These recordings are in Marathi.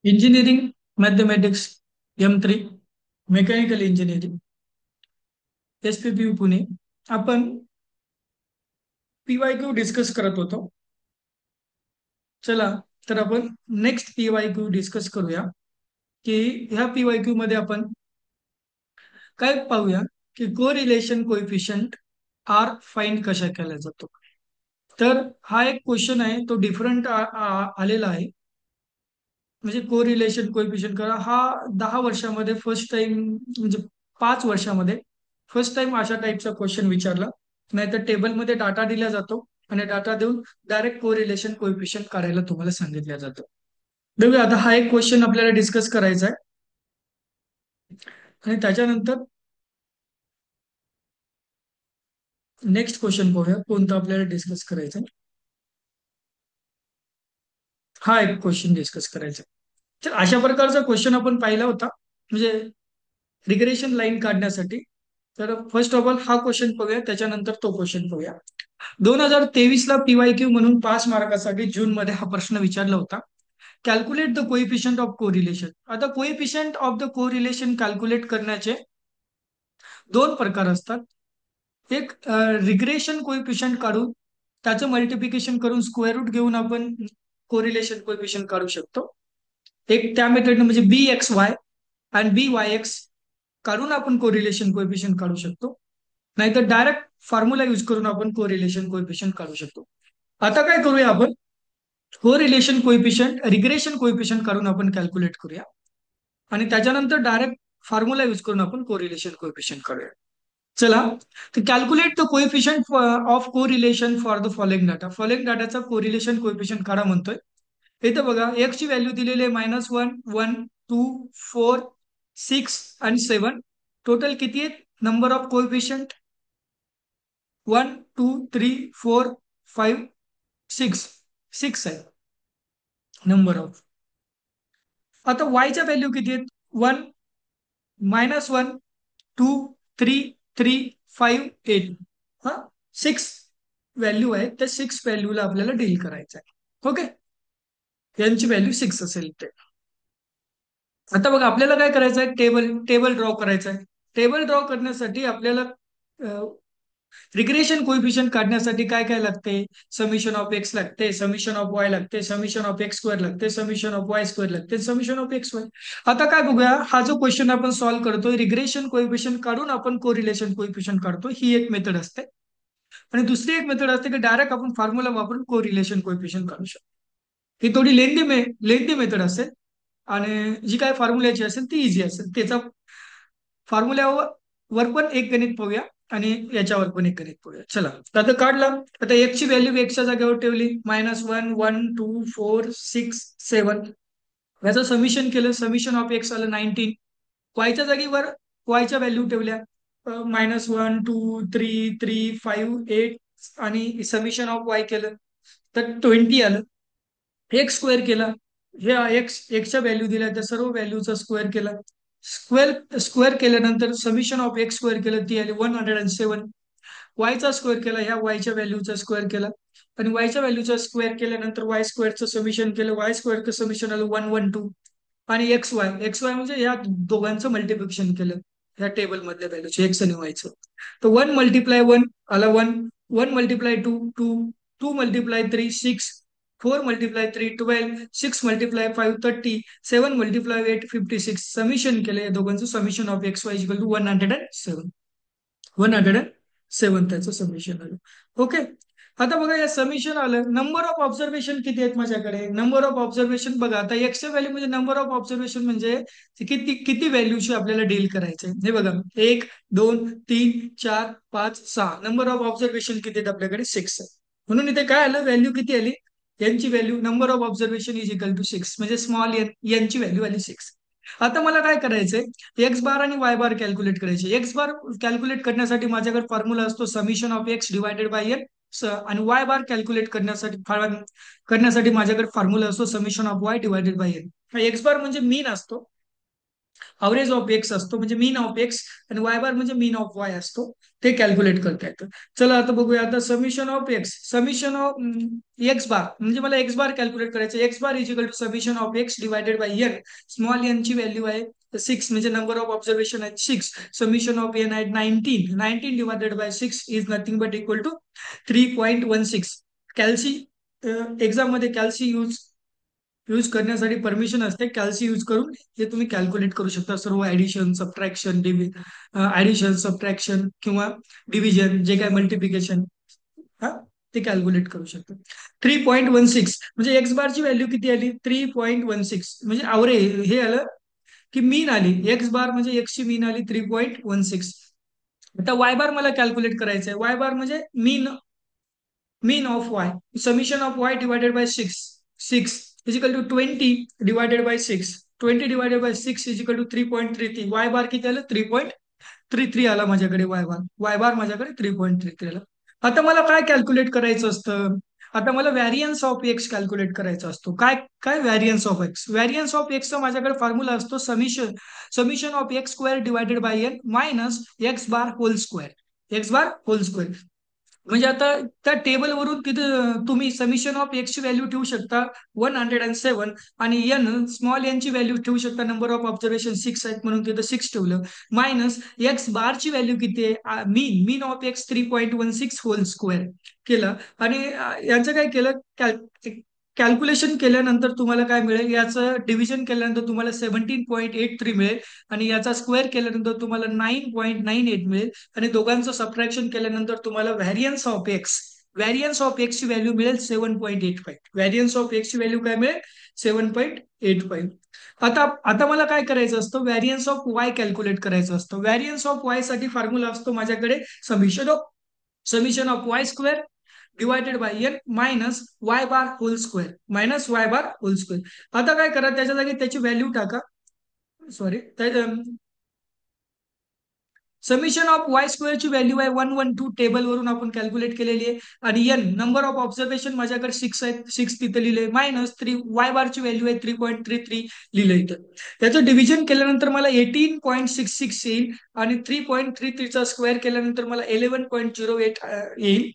Engineering mathematics M3 mechanical engineering SPPU Pune. आपण PYQ डिस्कस करत होतो. चला तर आपण नेक्स्ट PYQ डिस्कस करूया की ह्या PYQ मध्ये आपण काय पाहूया की को रिलेशन कोएफिशियंट आर फाइंड कशा केला जातो. तर हा एक क्वेश्चन आहे, तो डिफरंट आलेला आहे. म्हणजे को रिलेशन कोएफिशियंट करा हा 10 वर्षामध्ये फर्स्ट टाइम, म्हणजे 5 वर्षामध्ये फर्स्ट टाइम अशा टाईपचा क्वेश्चन विचारला. नाहीतर टेबलमध्ये डाटा दिला जातो आणि डाटा देऊन डायरेक्ट को रिलेशन कोएफिशियंट काढायला तुम्हाला सांगितलं जातं. बघूया आता हा एक क्वेश्चन आपल्याला डिस्कस करायचा आहे आणि त्याच्यानंतर नेक्स्ट क्वेश्चन पाहूया कोणता आपल्याला डिस्कस करायचा आहे. हा एक क्वेश्चन डिस्कस करायचा आहे. तर अशा प्रकारचा क्वेश्चन आपण पाहिला होता, म्हणजे रिग्रेशन लाईन काढण्यासाठी. तर फर्स्ट ऑफ ऑल हा क्वेश्चन पाहूया, त्याच्यानंतर तो क्वेश्चन पाहूया. 2023ला PYQ म्हणून 5 मार्कासाठी जून मध्ये हा प्रश्न विचारला होता. Calculate the coefficient of correlation. आता coefficient of the correlation calculate करण्याचे दोन प्रकार असतात. एक रिग्रेशन कोइफिशियंट काढून त्याचं मल्टिप्लिकेशन करून स्क्वेअर रूट घेऊन आपण कोरिलेशन कोइफिशियंट काढू शकतो. एक त्या मेथडने म्हणजे BXY आणि BYX काढून आपण कोरिलेशन कोएफिशियंट काढू शकतो. नाहीतर डायरेक्ट फॉर्म्युला यूज करून आपण कोरिलेशन कोएफिशियंट काढू शकतो. आता काय करूया आपण, कोरिलेशन कोएफिशियंट रिग्रेशन कोएफिशियंट काढून आपण कॅल्क्युलेट करूया आणि त्याच्यानंतर डायरेक्ट फॉर्म्युला यूज करून आपण कोरिलेशन कोएफिशियंट काढूया. चला तर calculate the coefficient of correlation for the following data. Following डाटाचा कोरिलेशन कोएफिशियंट काढा म्हणतोय. इथं बघा एक्स ची व्हॅल्यू दिलेली आहे -1, 1, 2, 4, 6 आणि 7. टोटल किती आहेत नंबर ऑफ कोएफिशियंट? 1, 2, 3, 4, 5, 6. 6 आहे नंबर ऑफ. आता वायच्या व्हॅल्यू किती आहेत? 1, -1, 2, 3, 3, 5, 8. हा 6 व्हॅल्यू आहे, त्या 6 व्हॅल्यूला आपल्याला डील करायचं आहे. ओके, यांची व्हॅल्यू 6 असेल ते. आता बघा आपल्याला काय करायचं आहे, टेबल टेबल ड्रॉ करायचं आहे. टेबल ड्रॉ करण्यासाठी आपल्याला रिग्रेशन कोइफिशियंट काढण्यासाठी काय काय लागते? समिशन ऑफ एक्स लागते, समिशन ऑफ वाय लागते, समिशन ऑफ एक्स स्क्वेअर लागते, समिशन ऑफ वाय स्क्वेअर लागते, समिशन ऑफ एक्स वाय. आता काय बघूया, हा जो क्वेश्चन आपण सॉल्व्ह करतोय रिग्रेशन कोइफिशियंट काढून आपण कोरिलेशन कोइफिशियंट काढतो, ही एक मेथड असते. आणि दुसरी एक मेथड असते की डायरेक्ट आपण फॉर्म्युला वापरून कोरिलेशन कोइफिशियंट काढू शकतो. ही थोडी लेंदी मेथड असेल आणि जी काय फॉर्म्युल्याची असेल ती इझी असेल. त्याचा फॉर्म्युल्यावर वर पण एक गणित पाहूया आणि याच्यावर पण एक गणित पाहूया. चला आता काढला. आता एक्सची व्हॅल्यू एक्सच्या जागेवर ठेवली -1, 1, 2, 4, 6, 7. याचं समिशन केलं, समिशन ऑफ एक्स आलं 19. वायच्या जागेवर वायच्या व्हॅल्यू ठेवल्या -1, 2, 3, 3, 5, 8 आणि समिशन ऑफ वाय केलं तर 20 आलं. एक्स स्क्वेअर केला, हे एक्सच्या व्हॅल्यू दिल्या त्या सर्व व्हॅल्यूचा स्क्वेअर केला. स्क्वेअर केल्यानंतर समिशन ऑफ एक्स स्क्वेअर केलं, ती आली 107. वायचा स्क्वेअर केला, ह्या वायच्या व्हॅल्यूचा स्क्वेअर केला आणि वायच्या व्हॅल्यूचा स्क्वेअर केल्यानंतर वाय स्क्वेअरचं समिशन केलं, वाय स्क्वेअरचं समिशन आलं 112. आणि एक्स वाय म्हणजे या दोघांचं मल्टिप्लिकेशन केलं ह्या टेबल मधल्या व्हॅल्यूचे एक्स आणि वायचं. तर 1 × 1 आला 1, 1 × 2 2, 2 × 3 6, 4 × 3 12, 6 × 5 30, 7 × 8 56. समिशन केलं या दोघांचं, summation of X Y equal to 107. 107 त्याचं समिशन आलं. ओके, आता बघा या समिशन आलं. नंबर ऑफ ऑब्झर्वेशन किती आहेत माझ्याकडे? नंबर ऑफ ऑब्झर्वेशन बघा, आता एक्सच्या व्हॅल्यू म्हणजे नंबर ऑफ ऑब्झर्वेशन म्हणजे किती किती व्हॅल्यूशी आपल्याला डील करायचंय. हे बघा 1, 2, 3, 4, 5, 6. नंबर ऑफ ऑब्झर्वेशन किती आहेत आपल्याकडे? 6 आहे. म्हणून इथे काय आलं, व्हॅल्यू किती आली? यांची value number of observation is equal to 6, म्हणजे स्मॉल एन यांची व्हॅल्यू आली 6. आता मला काय करायचंय, एक्स बार आणि वाय बार कॅल्क्युलेट करायचे. एक्स बार कॅल्क्युलेट करण्यासाठी माझ्याकडे फॉर्म्युला असतो summation of X divided by N. आणि वाय बार कॅल्क्युलेट करण्यासाठी माझ्याकडे फॉर्म्युला असतो summation of Y divided by N. X bar म्हणजे मीन असतो अवरेज ऑफ एक्स असतो म्हणजे मीन ऑफ एक्स, आणि वाय बार म्हणजे मीन ऑफ वाय असतो. ते कॅल्क्युलेट करता येतं. चला आता बघूया. आता summation of X, summation of X bar म्हणजे मला एक्स बार कॅल्क्युलेट करायचं. X bar is equal to summation of X divided by N. Small N ची व्हॅल्यू आहे 6 म्हणजे नंबर ऑफ ऑब्झर्वेशन आहेत 6. समिशन ऑफ एन आहे 19. 19 divided by 6 is nothing but equal to 3.16. Calci exam मध्ये कॅल्सी यूज करण्यासाठी परमिशन असते. कॅल्सी यूज करून हे तुम्ही कॅल्क्युलेट करू शकता. सर्व ऍडिशन, सबट्रॅक्शन, ऍडिशन, सबट्रॅक्शन किंवा डिव्हिजन, जे काय मल्टिप्लिकेशन, हा, ते कॅल्क्युलेट करू शकता. 3.16 म्हणजे एक्स बारची व्हॅल्यू किती आली? 3.16 म्हणजे हे आलं की मीन आली. एक्स बार म्हणजे एक्स ची मीन आली 3.16. आता वाय बार मला कॅल्क्युलेट करायचं आहे. वाय बार म्हणजे mean of Y. Summation of Y divided by 6. 6 is equal to 20 divided by 6. 20 divided by 6 is equal to 3.33. Y bar किती आलं? 3.33 आला माझ्याकडे वाय बार. वाय बार माझ्याकडे 3.33 आला. आता मला काय कॅल्क्युलेट करायचं असतं? आता मला व्हॅरियन्स ऑफ एक्स कॅल्क्युलेट करायचा असतो. काय काय variance of X? Variance of एक्सचा माझ्याकडे फॉर्म्युला असतो summation of X square divided by N minus X bar whole square. X bar whole square म्हणजे आता त्या टेबलवरून तिथे तुम्ही समिशन ऑफ एक्स ची व्हॅल्यू ठेवू शकता 107, आणि एन स्मॉल एन ची व्हॅल्यू ठेवू शकता. नंबर ऑफ ऑब्झर्वेशन 6 आहेत म्हणून तिथं 6 ठेवलं. मायनस एक्स बार ची व्हॅल्यू किती आहे? मीन ऑफ एक्स 3.16 होल स्क्वेअर केलं. आणि यांचं काय केलं? कॅल्क्युलेशन केल्यानंतर तुम्हाला काय मिळेल? याचं डिव्हिजन केल्यानंतर तुम्हाला 17.83 मिळेल, आणि याचा स्क्वेअर केल्यानंतर तुम्हाला 9.98 मिळेल, आणि दोघांचं सबट्रॅक्शन केल्यानंतर तुम्हाला व्हॅरियन्स ऑफ एक्स ची व्हॅल्यू मिळेल 7.85. व्हॅरियन्स ऑफ एक्स ची व्हॅल्यू काय मिळेल? 7.85. आता आता मला काय करायचं असतं? व्हॅरियन्स ऑफ वाय कॅल्क्युलेट करायचं असतं. व्हॅरियन्स ऑफ वाय साठी फॉर्म्युला असतो माझ्याकडे summation of Y square divided by N minus Y bar whole square. आता काय करा, त्याच्या जागी त्याची व्हॅल्यू टाका. Sorry, summation of Y square ची व्हॅल्यू आहे 112 टेबल वरून आपण कॅल्क्युलेट केलेली आहे. आणि एन नंबर ऑफ ऑब्झर्वेशन माझ्याकडे 6 आहेत, 6 तिथे लिहिले. मायनस 3 वाय बारची व्हॅल्यू आहे 3.33 लिहिलं इथं. त्याचं डिव्हिजन केल्यानंतर मला 18.66 येईल, आणि 3.33 चा स्क्वेअर केल्यानंतर मला 11.08 येईल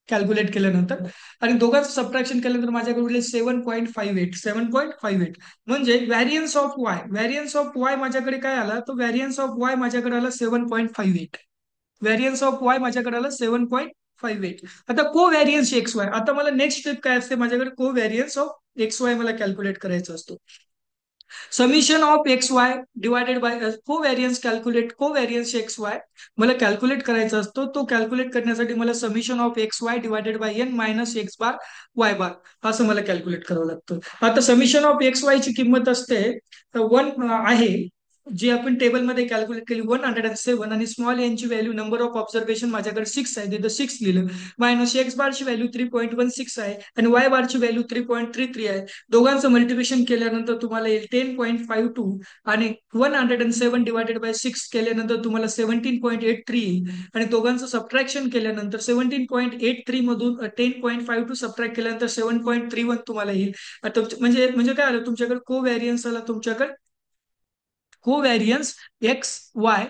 कॅल्क्युलेट केल्यानंतर. आणि दोघांचं सबट्रॅक्शन केल्यानंतर माझ्याकडे उरले 7.58. म्हणजे व्हॅरियन्स ऑफ वाय माझ्याकडे काय आला? तो व्हॅरियन्स ऑफ वाय माझ्याकडे आला 7.58. व्हॅरियन्स ऑफ वाय माझ्याकडे आला 7.58. आता को व्हॅरियन्स एक्स वाय. आता मला नेक्स्ट स्टेप काय असते? माझ्याकडे covariance of X Y मला कॅल्क्युलेट करायचा असतो. Summation of X Y divided by covariance X Y मला कॅल्क्युलेट करायचा असतो. तो कॅल्क्युलेट करण्यासाठी मला summation of X Y divided by N minus X bar Y bar असं मला कॅल्क्युलेट करावं लागतं. आता समिशन ऑफ एक्स वाय ची किंमत असते 1 आहे, जी आपण टेबलमध्ये कॅल्क्युलेट केली 107, आणि स्मॉल एन ची व्हॅल्यू नंबर ऑफ ऑब्झर्वेशन माझ्याकडे 6 आहे, तिथं 6 लिहिलं. मायनस एक्स बारची व्हॅल्यू 3.16 आहे, आणि वाय बारची व्हॅल्यू 3.33 आहे. दोघांचं मल्टिप्लिकेशन केल्यानंतर तुम्हाला येईल 10.52, आणि 107 डिवायडेड बाय 6 केल्यानंतर तुम्हाला 17.83 येईल. आणि दोघांचं सबट्रॅक्शन केल्यानंतर 17.83 मधून 10.52 सबट्रॅक्ट केल्यानंतर 7.31 तुम्हाला येईल. आता म्हणजे म्हणजे काय आलं? तुमच्याकडे को व्हॅरियन्स आला. तुमच्याकडे को व्हॅरियन्स एक्स वाय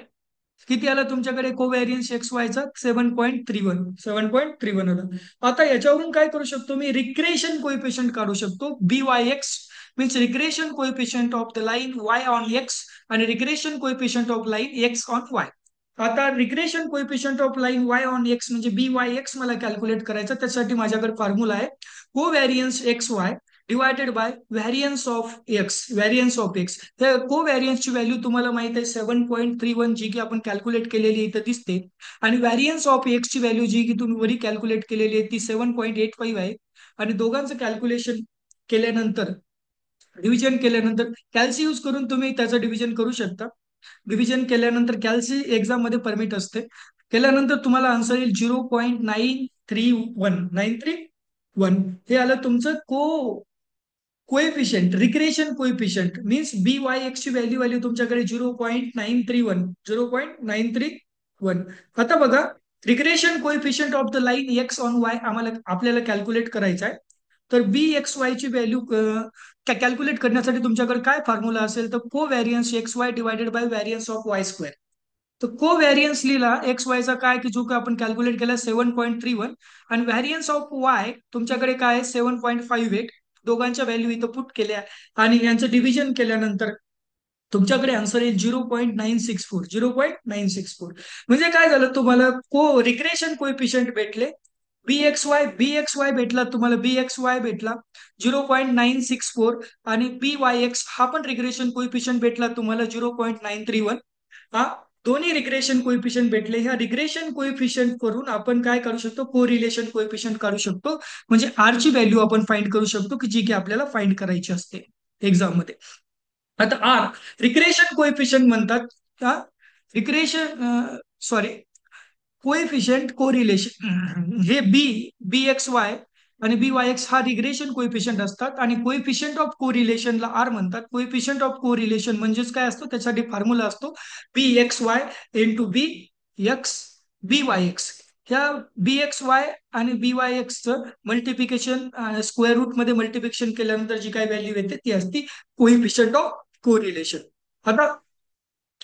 किती आला? तुमच्याकडे को व्हॅरियन्स एक्स वायचा 7.31 आला. आता याच्यावरून काय करू शकतो मी? रिग्रेशन कोइफिशियंट काढू शकतो. BYX means regression coefficient of the line Y on X, आणि regression coefficient of line X on Y. आता regression coefficient of line Y on X म्हणजे BYX मला कॅल्क्युलेट करायचं. त्यासाठी माझ्याकडे फॉर्म्युला आहे covariance X Y divided by variance of X. को व्हॅरियन्सची व्हॅल्यू तुम्हाला माहित आहे 7.31, जी की आपण कॅल्क्युलेट केलेली इथं दिसते. आणि व्हॅरियन्स ऑफ एक्स ची व्हॅल्यू जी की तुम्ही वरी कॅल्क्युलेट केलेली आहे ती 7.85 आहे. आणि दोघांचं कॅल्क्युलेशन केल्यानंतर डिव्हिजन केल्यानंतर कॅल्सी यूज करून तुम्ही त्याचं डिव्हिजन करू शकता. डिव्हिजन केल्यानंतर कॅल्सी एक्झाम मध्ये परमिट असते. केल्यानंतर तुम्हाला आन्सर येईल 0.931 हे आलं तुमचं coefficient. Regression coefficient means BYX ची व्हॅल्यू तुमच्याकडे 0.931. आता बघा, regression coefficient of the line X on Y आपल्याला कॅल्क्युलेट करायचा आहे. तर बी एक्स वाय ची व्हॅल्यू कॅल्क्युलेट करण्यासाठी तुमच्याकडे काय फॉर्म्युला असेल, तर को variance X Y divided by variance of Y square. तर को व्हॅरियन्स लिहिला एक्स वायचा काय की जो काय आपण कॅल्क्युलेट केला 7.31, आणि व्हॅरियन्स ऑफ वाय तुमच्याकडे काय आहे 7.58. दोघांच्या व्हॅल्यू इथं पुट केल्या आणि यांचं डिव्हिजन केल्यानंतर तुमच्याकडे आन्सर येईल 0.964. 0.964 म्हणजे काय झालं, तुम्हाला रिग्रेशन कोएफिशियंट भेटले. बी एक्स वाय भेटला तुम्हाला, बी एक्स वाय भेटला 0.964, आणि बी वाय एक्स हा पण रिग्रेशन कोइफिशियंट भेटला तुम्हाला 0.931. हा दोन्ही रिग्रेशन कोइफिशियंट भेटले. ह्या रिग्रेशन कोइफिशियंट करून आपण काय करू शकतो, कोरिलेशन कोइफिशियंट काढू शकतो. म्हणजे आर ची व्हॅल्यू आपण फाइंड करू शकतो की जी की आपल्याला फाइंड करायची असते एक्झाम मध्ये. आता आर रिग्रेशन कोएफिशियंट म्हणतात का, रिग्रेशन सॉरी कोएफिशियंट कोरिलेशन, हे बी एक्स वाय आणि बी वाय एक्स हा रिग्रेशन कोएफिशियंट असतात, आणि कोएफिशियंट ऑफ कोरिलेशनला आर म्हणतात. कोएफिशियंट ऑफ कोरिलेशन म्हणजेच काय असतो, त्यासाठी फॉर्म्युला असतो बी एक्स वाय इंटू एक्स बी वाय एक्स. ह्या बी एक्स वाय आणि बी वाय एक्सचं मल्टिप्लिकेशन स्क्वेअर रूट मध्ये मल्टिप्लिकेशन केल्यानंतर जी काय व्हॅल्यू येते ती असते कोएफिशियंट ऑफ कोरिलेशन. आता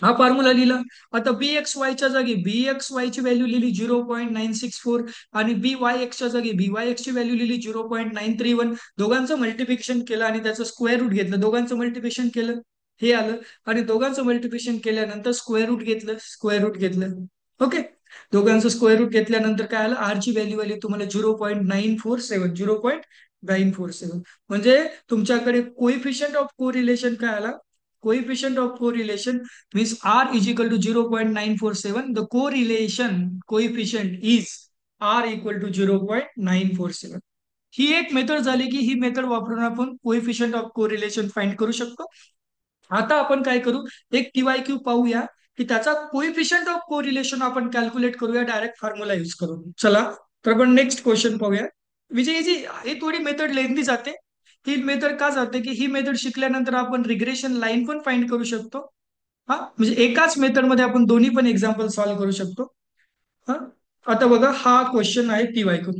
हा फॉर्म्युला लिहिला. आता बी एक्स वायच्या जागी बी एक्स वाय ची व्हॅल्यू लिहिली 0.964, आणि बी वाय एक्सच्या जागी बी वाय एक्स ची व्हॅल्यू लिहिली 0.931. दोघांचं मल्टिप्लिकेशन केलं आणि त्याचं स्क्वेअर रूट घेतलं. दोघांचं मल्टिप्लिकेशन केलं हे आलं, आणि दोघांचं मल्टिप्लिकेशन केल्यानंतर स्क्वेअर रूट घेतलं, स्क्वेअर रूट घेतलं. ओके, दोघांचं स्क्वेअर रूट घेतल्यानंतर काय आलं, आर ची व्हॅल्यू आली तुम्हाला 0.947. 0.947 म्हणजे तुमच्याकडे कोइफिशियंट ऑफ कोरिलेशन काय आला, coefficient of correlation means R is equal to 0.947. The correlation coefficient is R equal to 0.947. ही एक मेथड झाली की ही मेथड वापरून आपण कोएफिशियंट ऑफ कोरिलेशन फाइंड करू शकतो. आता आपण काय करू, एक TYQ पाहूया की त्याचा कोएफिशियंट ऑफ कोरिलेशन आपण कॅल्क्युलेट करूया डायरेक्ट फॉर्म्युला यूज करून. चला तर आपण नेक्स्ट क्वेश्चन पाहूया. विजयजी ही थोडी मेथड लेंथी जाते. ही मेथड का जाते की ही मेथड शिकल्यानंतर आपण रिग्रेशन लाईन पण फाइंड करू शकतो. हा म्हणजे एकाच मेथड मध्ये आपण दोन्ही पण एक्झाम्पल सॉल्व्ह करू शकतो. हा आता बघा हा क्वेश्चन आहे TYQ.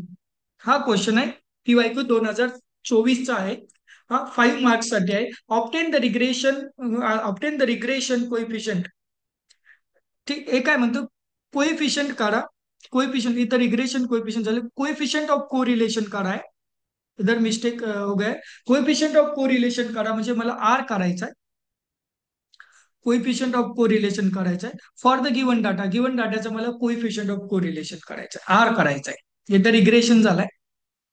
हा क्वेश्चन आहे TYQ 2024चा आहे. हा 5 मार्क्स साठी आहे. Obtain the regression coefficient. ठीक, हे काय म्हणतो, कोएफिशियंट काढा. कोएफिशियंट इथं रिग्रेशन कोएफिशियंट झालं, कोएफिशियंट ऑफ कोरिलेशन काढा आहे. इधर मिस्टेक हो गया. कोएफिशियंट ऑफ कोरिलेशन काढा म्हणजे मला आर करायचा आहे. कोएफिशियंट ऑफ कोरिलेशन करायचं आहे for the given data. Given डाटाचं मला कोएफिशियंट ऑफ कोरिलेशन करायचं आहे, आर करायचं आहे. इथं रिग्रेशन झालाय,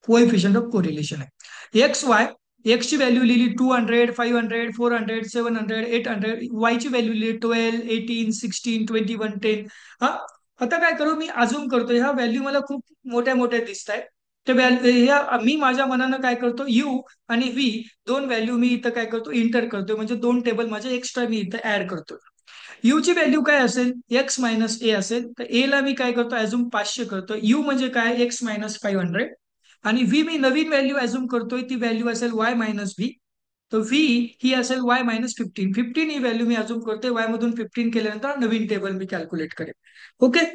कोएफिशियंट ऑफ कोरिलेशन आहे. एक्स वाय, एक्स ची व्हॅल्यू लिहिली 200, 500, 400, 700, 800. वाय ची व्हॅल्यू लिहिली 12, 18, 16, 21, 10. हा आता काय करू, मी अजून करतो ह्या व्हॅल्यू मला खूप मोठ्या मोठ्या दिसत आहेत. तर ह्या मी माझ्या मनानं काय करतो, यू आणि व्ही दोन व्हॅल्यू मी इथं काय करतो इंटर करतो, म्हणजे दोन टेबल माझे एक्स्ट्रा मी इथं ऍड करतो. यू ची व्हॅल्यू काय असेल, एक्स मायनस ए असेल. तर ए ला मी काय करतो, अजून 500 करतो. यू म्हणजे काय, एक्स मायनस 500. आणि व्ही मी नवीन व्हॅल्यू अजूम करतोय, ती व्हॅल्यू असेल वाय मायनस व्ही. तर व्ही ही असेल वाय मायनस 15. 15 ही व्हॅल्यू मी अजूम करतोय. वाय मधून 15 केल्यानंतर नवीन टेबल मी कॅल्क्युलेट करेन. ओके,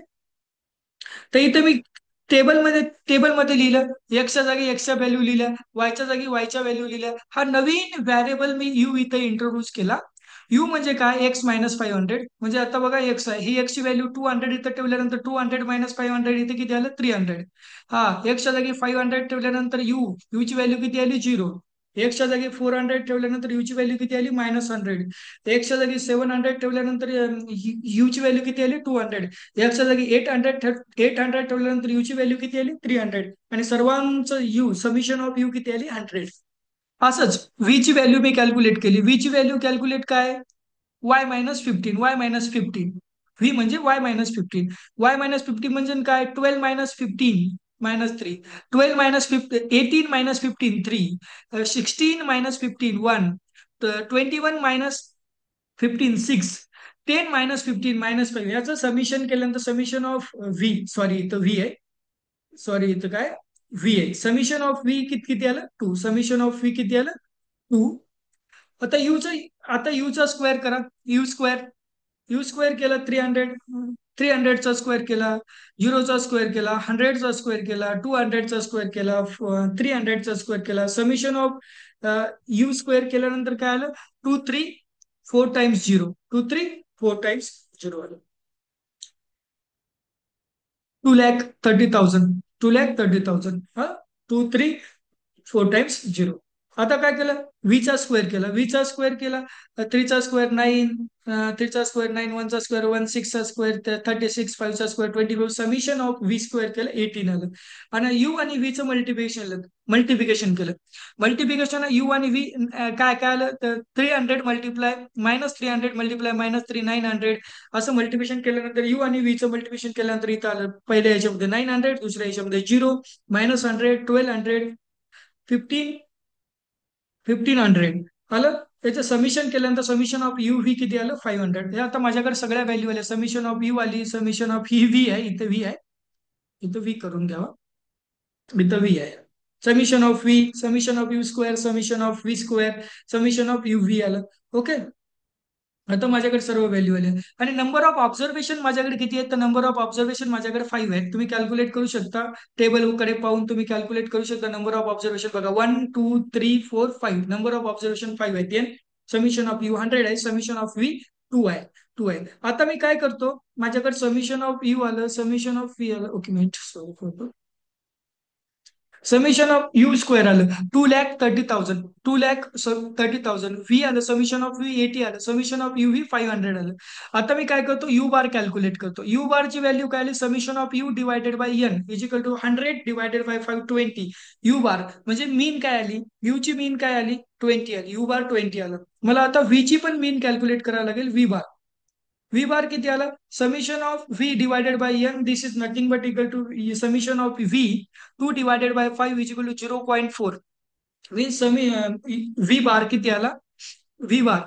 तर इथे मी टेबलमध्ये लिहिलं, एक्सच्या जागी एक्सच्या व्हॅल्यू लिहिल्या, वायच्या जागी वायच्या व्हॅल्यू लिहिल्या. हा नवीन व्हेरिएबल मी यू इथे इंट्रोड्यूस केला. यू म्हणजे काय, एक्स मायनस 500. म्हणजे आता बघा एक्स आहे, ही एक्सची व्हॅल्यू 200 इथं ठेवल्यानंतर 200 मायनस 500 इथे किती आलं, 300. हा एक्सच्या जागी 500 ठेवल्यानंतर यू ची व्हॅल्यू किती आली, 0. एक्सच्या जागी 400 ठेवल्यानंतर यू ची व्हॅल्यू किती आली, मायनस 100. एक्सच्या जागी 700 ठेवल्यानंतर यू ची व्हॅल्यू किती आली, 200. एक्सच्या जागी 800 ठेवल्यानंतर यू ची व्हॅल्यू किती आली, 300. आणि सर्वांचं यू समिशन ऑफ यू किती आली, 100. असंच व्ही ची व्हॅल्यू मी कॅल्क्युलेट केली. व्ही ची व्हॅल्यू कॅल्क्युलेट काय, y minus 15. Y minus 15 V म्हणजे वाय मायनस 15. वाय मायनस 15 म्हणजे काय, 12 minus 15 minus 3. 12 minus 18 minus 15 3. 16 minus 15 1. 21 minus 15 6. 10 minus 15 minus 5. याचं समिशन केल्यानंतर समिशन ऑफ व्ही, सॉरी इथं व्ही आहे, सॉरी इथं काय व्ही आहे. समिशन ऑफ व्ही किती किती आलं, 2. समिशन ऑफ व्ही किती आलं, 2. आता आता यूचा स्क्वेअर करा. यू स्क्वेअर केलं 300. 300चा स्क्वेअर केला, 0चा स्क्वेअर केला, 100चा स्क्वेअर केला, 200चा स्क्वेअर केला, 300चा स्क्वेअर केला, समेशन ऑफ यू स्क्वेअर केल्यानंतर काय आलं, 2 3 4 टाइम्स 0, 2 3 4 टाइम्स 0 आलं, 2,30,000, 2,30,000, हा, 2 3 4 टाइम्स 0. आता काय केलं, व्हीचा स्क्वेअर केला, व्हीचा स्क्वेअर केला, 3चा स्क्वेअर 9, 3चा स्क्वेअर 9, 1चा स्क्वेअर 1, 6चा स्क्वेअर 36, 5चा square 24, summation of V square केलं 18 आलं. आणि यू आणि व्हीचं मल्टिप्लिकेशन केलं. मल्टिप्लिकेशन यू आणि व्ही काय काय आलं, तर 300 मल्टिप्लाय -300 मल्टिप्लाय -3 900, असं मल्टिप्लिकेशन केल्यानंतर यू आणि व्हीचं मल्टिप्लिकेशन केल्यानंतर इथं आलं, पहिल्या याच्यामध्ये 900, दुसऱ्या याच्यामध्ये 0, -100, 1200, 1500 आलं. त्याचं समिशन केल्यानंतर समिशन ऑफ यू व्ही किती आलं, 500. हे आता माझ्याकडे सगळ्या व्हॅल्यू आल्या, समिशन ऑफ यू आली, समिशन ऑफ ही व्ही आहे, इथं व्ही आहे, इथं व्ही करून घ्यावा, इथं व्ही आहे, summation of V, summation of you square, summation of V square, summation of U V आलं. ओके, आता माझ्याकडे सर्व व्हॅल्यू आले. आणि नंबर ऑफ ऑब्झर्वेशन माझ्याकडे किती आहेत, तर नंबर ऑफ ऑब्झर्वेशन माझ्याकडे 5 आहेत. तुम्ही कॅल्क्युलेट करू शकता, टेबल कडे पाहून तुम्ही कॅल्क्युलेट करू शकता. नंबर ऑफ ऑब्झर्वेशन बघा, 1 2 3 4 5, नंबर ऑफ ऑब्झर्वेशन 5 आहेत. समिशन ऑफ यू 100 आहे, समिशन ऑफ व्ही 2 आहे, 2 आहे. आता मी काय करतो, माझ्याकडे समिशन ऑफ यू आलं, समिशन ऑफ व्ही आलं, okay minute, sorry, summation of you square आलं 2,30,000, 2,30,000, व्ही आलं, समेशन ऑफ व्ही 80 आलं, समेशन ऑफ यू व्ही 500 आलं. आता मी काय करतो, यू बार कॅल्क्युलेट करतो. यू बारची व्हॅल्यू काय आली, summation of U divided by N is equal to 100 divided by 520. U bar म्हणजे मीन काय आली, यू ची मीन काय आली, 20 आली, यू बार 20 आलं. मला आता व्ही ची पण मीन कॅल्क्युलेट करावं लागेल, व्ही बार. व्ही बार किती आला, summation of V divided by N, this is nothing but equal to summation of V 2 divided by 5 is equal to 0.4. Means V bar किती आला, व्ही बार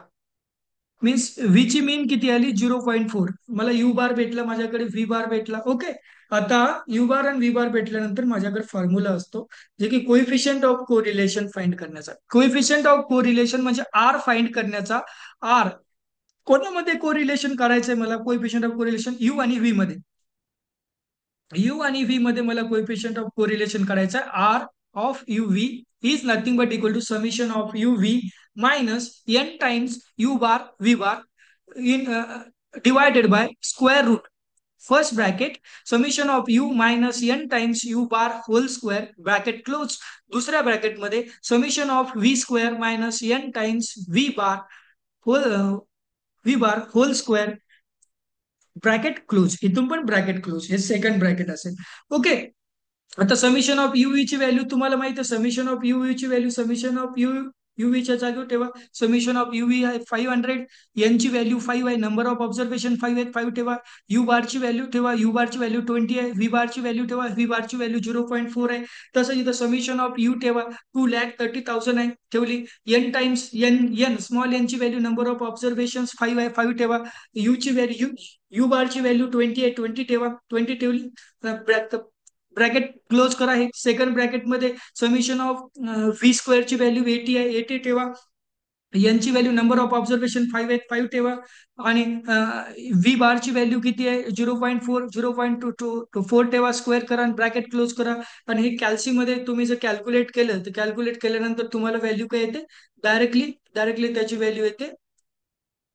मीन्स व्ही ची मीन किती आली, 0.4. मला यू बार भेटला, माझ्याकडे व्ही बार भेटला. ओके, आता यू बार आणि व्ही बार भेटल्यानंतर माझ्याकडे फॉर्म्युला असतो, जे की कोइफिशियंट ऑफ कोरिलेशन फाइंड करण्याचा. कोइफिशियंट ऑफ कोरिलेशन म्हणजे आर फाइंड करण्याचा. आर कोणामध्ये कोरिलेशन करायचंय मला, कोइफिशियंट ऑफ कोरिलेशन यू आणि व्ही मध्ये. यू आणि व्ही मध्ये मला कोइफिशियंट ऑफ कोरिलेशन करायचं आहे. R of U V is nothing but equal to summation of U V minus N times U bar V bar in divided by square root, first bracket, summation of U minus N times U bar whole square bracket close, दुसऱ्या ब्रॅकेटमध्ये summation of V square minus N times whole V bar whole square bracket close, इथून पण ब्रॅकेट क्लोज, हे सेकंड ब्रॅकेट असेल. ओके, आता समिशन ऑफ यू ची व्हॅल्यू तुम्हाला माहिती आहे, समिशन ऑफ यू ची व्हॅल्यू, समिशन ऑफ यू च्या जागेवर ठेवा, समिशन ऑफ यू आहे 500, एन ची व्हॅल्यू 5 आहे, नंबर ऑफ ऑब्झर्वेशन 5 आहेत, 5 ठेवा. यू बार ची व्हॅल्यू ठेवा, यू बार ची व्हॅल्यू 20 आहे, व्ही बार ची व्हॅल्यू ठेवा, व्ही बार ची व्हॅल्यू 0.4 आहे. तसंच इथं समिशन ऑफ यू ठेवा, 2,30,000 आहे, ठेवली. N times N small N ची व्हॅल्यू, नंबर ऑफ ऑब्झर्वेशन 5 आहे, 5 ठेवा. यू ची व्हॅल्यू, यू बार ची व्हॅल्यू 20 आहे, 20 ठेवा, 20 ठेवली. ब्रॅकेट क्लोज करा. हे सेकंड ब्रॅकेटमध्ये समिशन ऑफ व्ही स्क्वेअर ची व्हॅल्यू 80 आहे, 80 ठेवा. यांची व्हॅल्यू, नंबर ऑफ ऑब्झर्वेशन 5 आहेत, 5 ठेवा. आणि व्ही बार ची व्हॅल्यू किती आहे, 0.4, 0.4 ठेवा, स्क्वेअर करा आणि ब्रॅकेट क्लोज करा. आणि हे कॅल्सी मध्ये तुम्ही जर कॅल्क्युलेट केलं, तर कॅल्क्युलेट केल्यानंतर तुम्हाला व्हॅल्यू काय येते, डायरेक्टली त्याची व्हॅल्यू येते.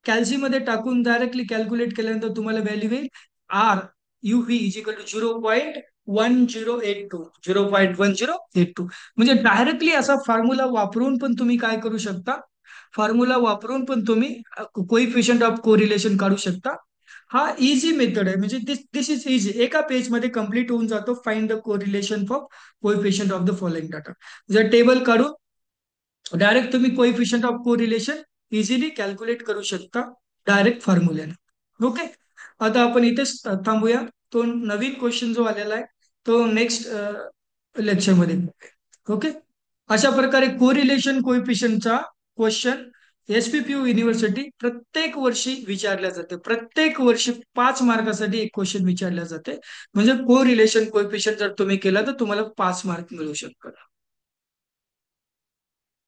कॅल्सी मध्ये टाकून डायरेक्टली कॅल्क्युलेट केल्यानंतर तुम्हाला व्हॅल्यू येईल, R U V is equal to 0.1082, 0.1082. म्हणजे डायरेक्टली असा फॉर्म्युला वापरून पण तुम्ही काय करू शकता, फॉर्म्युला वापरून पण तुम्ही कोइफिशियंट ऑफ कोरिलेशन काढू शकता. हा इझी मेथड आहे, म्हणजे दिस इज इझी, एका पेज मध्ये कंप्लीट होऊन जातो. Find the correlation of coefficient of the following data. जर टेबल काढून डायरेक्ट तुम्ही coefficient of correlation easily calculate करू शकता, डायरेक्ट फॉर्म्युल्याने. ओके, आता आपण इथेच थांबूया. तो नवीन क्वेश्चन जो आलेला आहे तो नेक्स्ट लेक्चरमध्ये. ओके, अशा प्रकारे कोरिलेशन कोइफिशियंटचा क्वेश्चन एसपीपीयू युनिव्हर्सिटी प्रत्येक वर्षी विचारल्या जाते. प्रत्येक वर्षी 5 मार्कासाठी एक क्वेश्चन विचारल्या जाते. म्हणजे कोरिलेशन कोइफिशियंट जर तुम्ही केला तर तुम्हाला 5 मार्क मिळू शकतात.